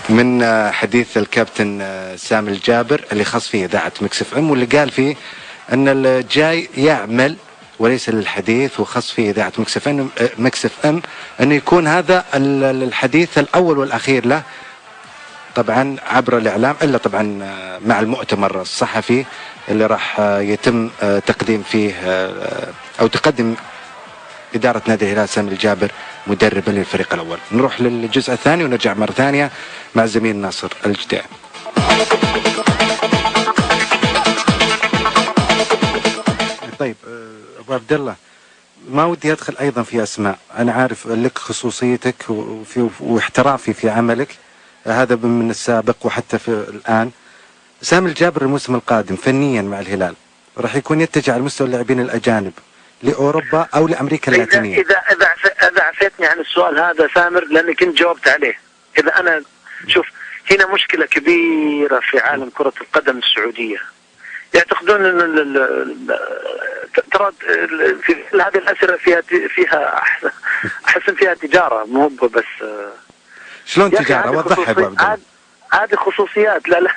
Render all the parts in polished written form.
من حديث الكابتن سامي الجابر اللي خص فيه إذاعة مكس اف ام، واللي قال فيه أن الجاي يعمل وليس للحديث، وخص فيه إذاعة مكس اف ام أن يكون هذا الحديث الأول والأخير له طبعا عبر الإعلام، إلا طبعا مع المؤتمر الصحفي اللي راح يتم تقديم فيه أو تقدم إدارة نادي الهلال سامي الجابر مدربا للفريق الأول. نروح للجزء الثاني ونرجع مرة ثانية مع الزميل ناصر الجداع. طيب أبو عبد الله، ما ودي أدخل أيضا في أسماء، أنا عارف لك خصوصيتك واحترافي في عملك، هذا من السابق وحتى في الآن. سامي الجابر الموسم القادم فنيا مع الهلال راح يكون يتجه على مستوى اللاعبين الأجانب لأوروبا أو لأمريكا اللاتينية. إذا عفيتني عن السؤال هذا سامر، لأني كنت جاوبت عليه. إذا أنا شوف، هنا مشكلة كبيرة في عالم كرة القدم السعودية، يعتقدون أن ترى في هذه الأسئلة فيها أحسن فيها تجارة، مو بس. شلون تجارة؟ وضحها أبو عبد الله. هذه خصوصيات. لا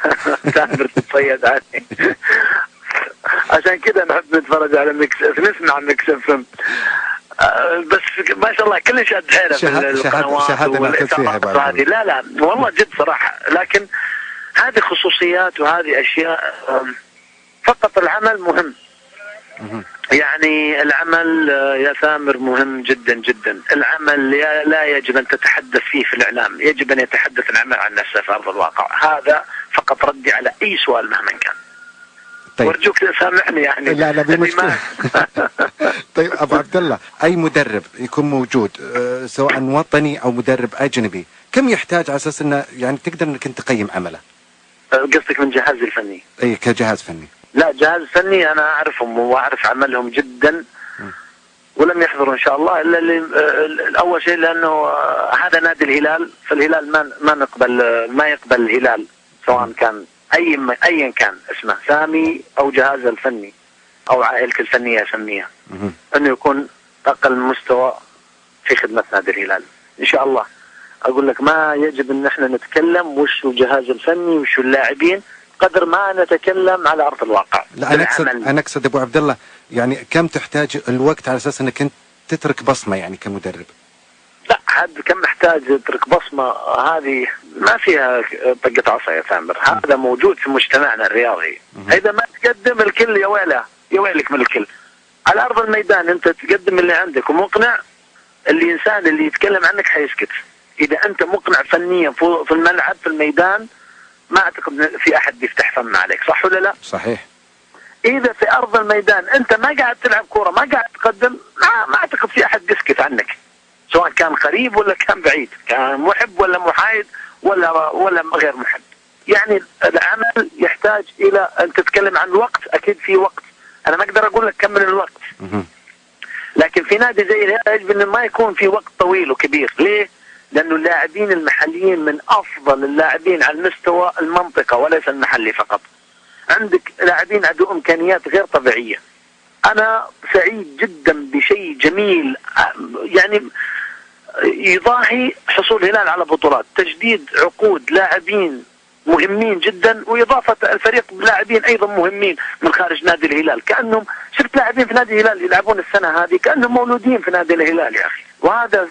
سامر تتصيد عني. عشان كذا نحب نتفرج على نسمع مكس اف ام. بس ما شاء الله كل شاد حيله في القنوات والإثارات هذه. لا والله جد صراحة، لكن هذه خصوصيات وهذه أشياء. فقط العمل مهم، يعني العمل يا ثامر مهم جدا جدا. العمل لا يجب أن تتحدث فيه في الإعلام، يجب أن يتحدث العمل عن نفسه في أرض الواقع. هذا فقط ردي على أي سؤال مهما كان. طيب. وارجوك تسامحني يعني. لا بمشكلة. طيب أبو عبد الله، أي مدرب يكون موجود سواء وطني أو مدرب أجنبي، كم يحتاج على أساس أنه يعني تقدر أنك أنت تقيم عمله؟ قصدك من جهاز الفني؟ أي كجهاز فني. لا، جهاز فني أنا أعرفهم وأعرف عملهم جدا، ولم يحضروا إن شاء الله إلا الأول شيء لأنه هذا نادي الهلال، فالهلال ما يقبل الهلال سواء كان أيا كان اسمه سامي أو جهاز الفني أو عائلته الفنية أسميها، أنه يكون أقل مستوى في خدمة نادي الهلال إن شاء الله. أقول لك ما يجب أن احنا نتكلم وش الجهاز الفني وش اللاعبين قدر ما نتكلم على أرض الواقع. لا أنا أقصد أبو عبد الله، يعني كم تحتاج الوقت على أساس أنك أنت تترك بصمة يعني كمدرب؟ لا، حد كم محتاج يترك بصمة، هذه ما فيها طقة عصا يا ثامر. هذا موجود في مجتمعنا الرياضي. إذا ما تقدم الكل يا ويلك من الكل. على أرض الميدان أنت تقدم اللي عندك ومقنع، الإنسان اللي يتكلم عنك حيسكت. إذا أنت مقنع فنيا في الملعب في الميدان، ما أعتقد في أحد يفتح فم عليك، صح ولا لا؟ صحيح. إذا في أرض الميدان أنت ما قاعد تلعب كورة، ما قاعد تقدم، ما أعتقد في أحد يسكت عنك، سواء كان قريب ولا كان بعيد، كان محب ولا محايد ولا غير محب. يعني العمل يحتاج إلى أن تتكلم عن الوقت. أكيد في وقت، أنا ما أقدر أقول لك كم من الوقت، لكن في نادي زي الهلال يجب أن ما يكون في وقت طويل وكبير. ليه؟ لأنه اللاعبين المحليين من أفضل اللاعبين على المستوى المنطقة وليس المحلي فقط. عندك لاعبين عندهم إمكانيات غير طبيعية. أنا سعيد جدا بشيء جميل يعني يضاهي حصول الهلال على بطولات، تجديد عقود لاعبين مهمين جدا، وإضافة الفريق بلاعبين أيضا مهمين من خارج نادي الهلال. كأنهم شفت لاعبين في نادي الهلال يلعبون السنة هذه كأنهم مولودين في نادي الهلال يا أخي. وهذا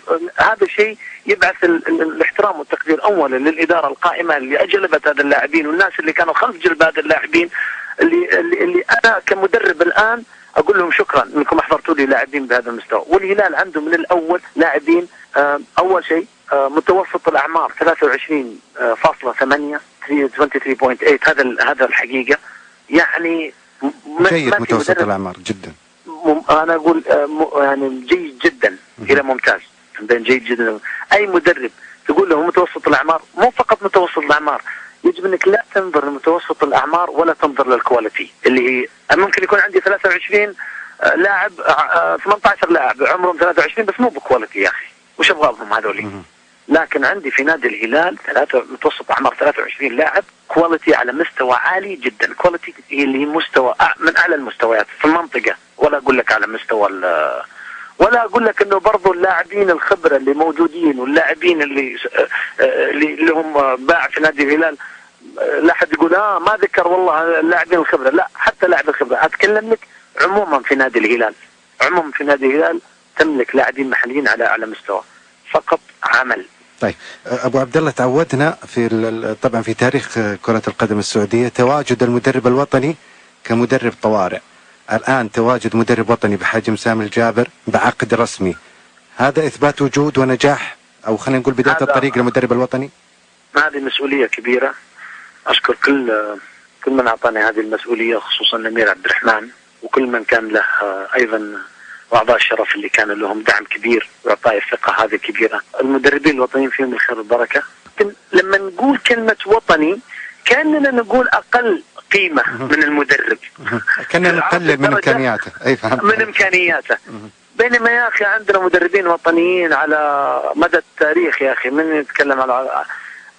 شيء يبعث الاحترام والتقدير أولا للإدارة القائمة اللي أجلبت هذا اللاعبين، والناس اللي كانوا خلف جلب هذا اللاعبين اللي أنا كمدرب الآن أقول لهم شكرا أنكم أحضرتوا لي لاعبين بهذا المستوى. والهلال عنده من الأول لاعبين أول شيء متوسط الأعمار 23.8 23.8. هذا الحقيقة يعني جيد، متوسط الأعمار جدا. أنا أقول يعني جيد جدا إلى ممتاز، بين جيد جدا. أي مدرب تقول له متوسط الأعمار، مو فقط متوسط الأعمار، يجب أنك لا تنظر لمتوسط الأعمار ولا تنظر للكواليتي اللي هي ممكن يكون عندي 23 لاعب 18 لاعب عمرهم 23 بس مو بكواليتي يا أخي، وش أبغى لهم هذولي؟ لكن عندي في نادي الهلال متوسط أعمار 23 لاعب كواليتي على مستوى عالي جدا. كواليتي اللي هي مستوى من أعلى المستويات في المنطقة، ولا أقول لك على مستوى ولا اقول لك انه برضو اللاعبين الخبره اللي موجودين واللاعبين اللي هم باع في نادي الهلال لا حد يقول ما ذكر والله اللاعبين الخبره، لا حتى لاعب الخبره. اتكلم لك عموما في نادي الهلال، عموما في نادي الهلال تملك لاعبين محليين على اعلى مستوى، فقط عمل. طيب ابو عبد الله، تعودنا طبعا في تاريخ كرة القدم السعودية تواجد المدرب الوطني كمدرب طوارئ. الان تواجد مدرب وطني بحجم سامي الجابر بعقد رسمي، هذا اثبات وجود ونجاح، او خلينا نقول بداية الطريق للمدرب الوطني. هذه مسؤولية كبيرة، اشكر كل من اعطاني هذه المسؤولية، خصوصا الامير عبد الرحمن وكل من كان له ايضا واعضاء الشرف اللي كانوا لهم دعم كبير واعطاء الثقة هذه كبيرة. المدربين الوطنيين فيهم الخير والبركة. لما نقول كلمة وطني كأننا نقول اقل قيمة من المدرب، كأننا نقلل من امكانياته. اي فهمت. من امكانياته. بينما يا اخي عندنا مدربين وطنيين على مدى التاريخ يا اخي، من يتكلم على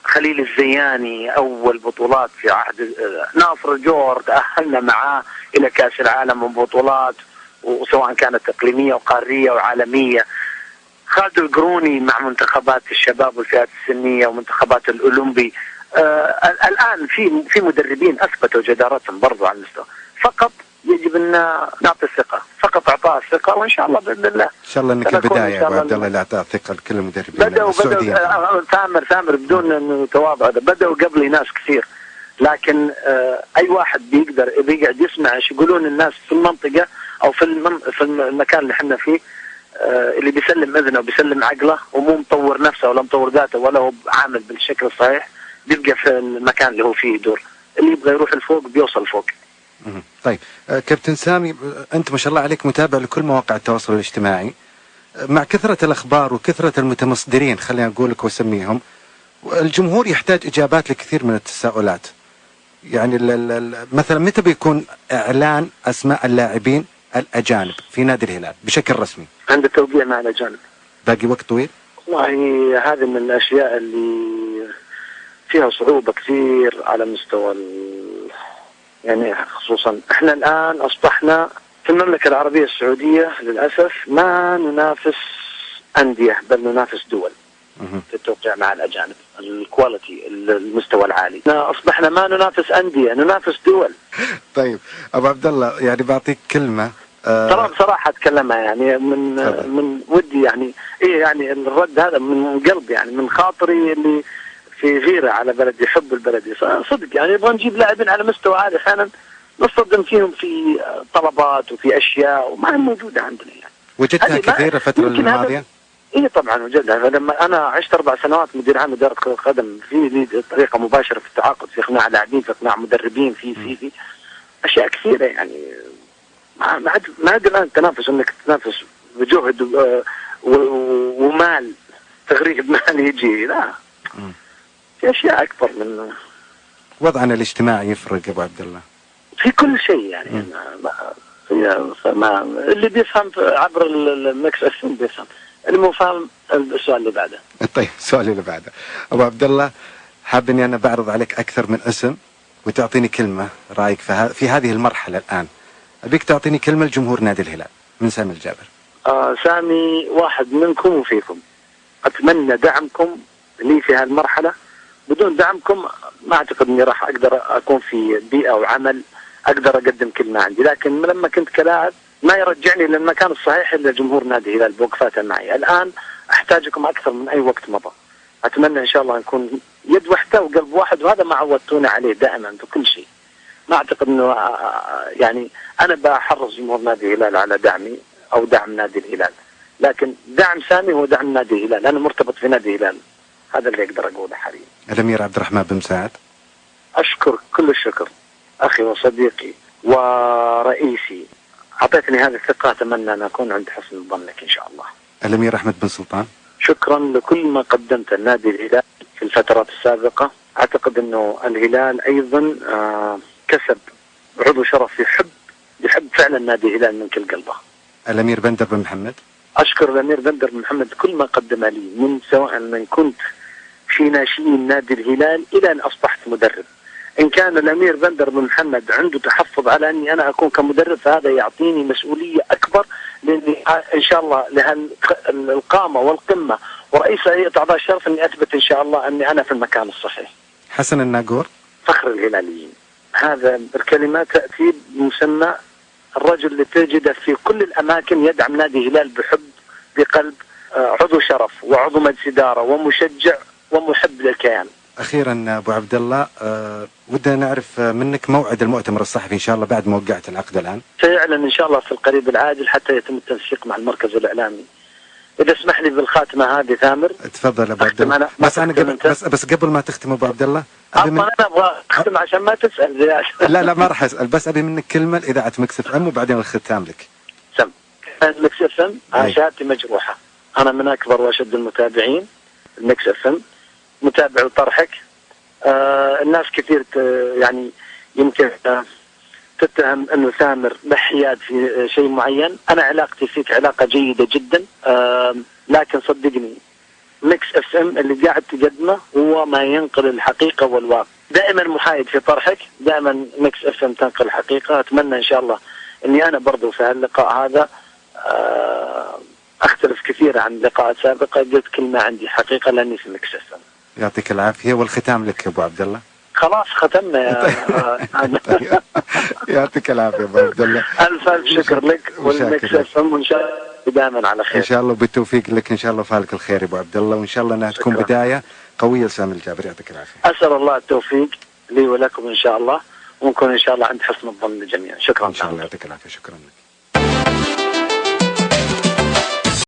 خليل الزياني اول بطولات في عهد ناصر الجوهر، تأهلنا معاه الى كأس العالم وبطولات وسواء كانت اقليميه وقاريه وعالميه. خالد القروني مع منتخبات الشباب والفئات السنيه ومنتخبات الاولمبي. الان في مدربين اثبتوا جدارتهم برضو على المستوى، فقط يجب ان نعطي الثقه، فقط اعطاء الثقه، وان شاء الله باذن الله. ان شاء الله انك البدايه يا ابو عبد الله اللي اعطاء الثقه لكل المدربين السعوديين. ثامر بدون انه تواضع، بدأوا قبلي ناس كثير، لكن اي واحد بيقعد يسمع ايش يقولون الناس في المنطقه او في المكان اللي احنا فيه، اللي بيسلم اذنه وبيسلم عقله ومو مطور نفسه ولا مطور ذاته ولا هو عامل بالشكل الصحيح، بيبقى في المكان اللي هو فيه يدور. اللي يبغى يروح لفوق بيوصل فوق. طيب كابتن سامي، انت ما شاء الله عليك متابع لكل مواقع التواصل الاجتماعي، مع كثرة الاخبار وكثرة المتمصدرين خلينا نقول لك واسميهم، الجمهور يحتاج اجابات لكثير من التساؤلات. يعني مثلا متى بيكون اعلان اسماء اللاعبين الاجانب في نادي الهلال بشكل رسمي؟ عند التوقيع مع الاجانب. باقي وقت طويل؟ والله هذه من الاشياء اللي فيها صعوبة كثير على مستوى يعني خصوصا احنا الان اصبحنا في المملكة العربية السعودية للأسف ما ننافس أندية، بل ننافس دول في التوقيع مع الأجانب. الكواليتي، المستوى العالي، أصبحنا ما ننافس أندية، ننافس دول. طيب أبو عبد الله، يعني بعطيك كلمة ترى بصراحة أتكلمها يعني من ودي، يعني إيه يعني الرد هذا من قلبي، يعني من خاطري اللي في غيرة على بلدي، حب البلدي صدق. يعني نبغى نجيب لاعبين على مستوى عالي، أحيانا نصطدم فيهم في طلبات وفي أشياء وما هي موجودة عندنا. يعني وجدتها كثيرة الفترة الماضية؟ إيه طبعا وجدها. لما أنا عشت 4 سنوات مدير عام إدارة كرة القدم، في طريقة مباشرة في التعاقد، في إقناع لاعبين، في إقناع مدربين، في أشياء كثيرة. يعني ما عاد الآن تنافس إنك تنافس بجهد ومال، تغريب مال يجي، لا في أشياء أكبر من وضعنا الاجتماعي يفرق أبو عبد الله في كل شيء. يعني اللي بيفهم عبر المكس أفهم بيفهم، اللي مو فاهم السؤال اللي بعده. طيب السؤال اللي بعده أبو عبد الله، حاب إني أنا بعرض عليك أكثر من اسم وتعطيني كلمة رأيك في هذه المرحلة الآن. أبيك تعطيني كلمة لجمهور نادي الهلال من سامي الجابر. سامي واحد منكم وفيكم، أتمنى دعمكم لي في هالمرحلة. بدون دعمكم ما أعتقد أني راح أقدر أكون في بيئة وعمل أقدر أقدم كلمة عندي. لكن لما كنت كلاعب ما يرجعني للمكان الصحيح إلا جمهور نادي الهلال بوقفاته معي. الآن أحتاجكم أكثر من أي وقت مضى. أتمنى إن شاء الله نكون يد واحدة وقلب واحد، وهذا ما عودتونا عليه دائما في كل شيء. ما أعتقد أنه يعني أنا بحرص جمهور نادي الهلال على دعمي أو دعم نادي الهلال، لكن دعم سامي هو دعم نادي الهلال. أنا مرتبط في نادي الهلال، هذا اللي أقدر أقوله حاليا. الأمير عبد الرحمن بن مساعد، أشكر كل الشكر أخي وصديقي ورئيسي، أعطيتني هذه الثقة، أتمنى أن أكون عند حسن ظنك إن شاء الله. الأمير أحمد بن سلطان، شكرا لكل ما قدمته النادي الهلال في الفترات السابقة. أعتقد أنه الهلال أيضا كسب عضو شرف يحب فعلا نادي الهلال من كل قلبه. الأمير بندر بن محمد، أشكر الأمير بندر بن محمد كل ما قدم لي، من سواء من كنت في ناشئين نادي الهلال إلى أن أصبحت مدرب. إن كان الأمير بندر بن محمد عنده تحفظ على أني أنا أكون كمدرب، فهذا يعطيني مسؤولية أكبر اكبر، لاني ان شاء الله لهالقامه والقمه ورئيس هيئه اعضاء الشرف اني اثبت ان شاء الله اني انا في المكان الصحيح. حسن الناقور. فخر الهلاليين، هذا الكلمات تاتي بمسمى الرجل اللي تجده في كل الاماكن يدعم نادي هلال بحب، بقلب، عضو شرف وعضو مجلس اداره ومشجع ومحب للكيان. اخيرا ابو عبد الله، ودنا نعرف منك موعد المؤتمر الصحفي ان شاء الله بعد ما وقعت العقد الان. سيعلن ان شاء الله في القريب العاجل حتى يتم التنسيق مع المركز الاعلامي. اذا اسمح لي بالخاتمه هذه ثامر. تفضل ابو عبد الله. بس انا قبل ما تختم ابو عبد الله، انا ابغى اختم عشان ما تسال زياد. لا ما راح اسال، بس ابي منك كلمه لاذاعه مكس اف ام وبعدين الختام لك. سم مكس اف ام عاشاتي مجروحه. انا من اكبر واشد المتابعين المكس اف ام، متابع لطرحك. الناس كثير يعني يمكن تتهم انه ثامر محياد في شيء معين. انا علاقتي فيك علاقه جيده جدا، لكن صدقني ميكس اف ام اللي قاعد تقدمه هو ما ينقل الحقيقه والواقع. دائما محايد في طرحك، دائما ميكس اف ام تنقل الحقيقه. اتمنى ان شاء الله اني انا برضو في هاللقاء هذا اختلف كثير عن لقاءات سابقه، قلت كلمه عندي حقيقه لاني في ميكس اف ام. يعطيك العافيه، والختام لك ابو عبد الله. خلاص ختمنا يا يعطيك العافيه ابو عبد الله. الف شكر لك والمكس اف ام، وان شاء الله دائما على خير. ان شاء الله وبالتوفيق لك ان شاء الله، فالك الخير يا ابو عبد الله، وان شاء الله انها تكون بدايه قويه لسامي الجابر. يعطيك العافيه. اسال الله التوفيق لي ولكم ان شاء الله، ونكون ان شاء الله عند حسن الظن للجميع. شكرا ان شاء الله. يعطيك العافيه. شكرا لك.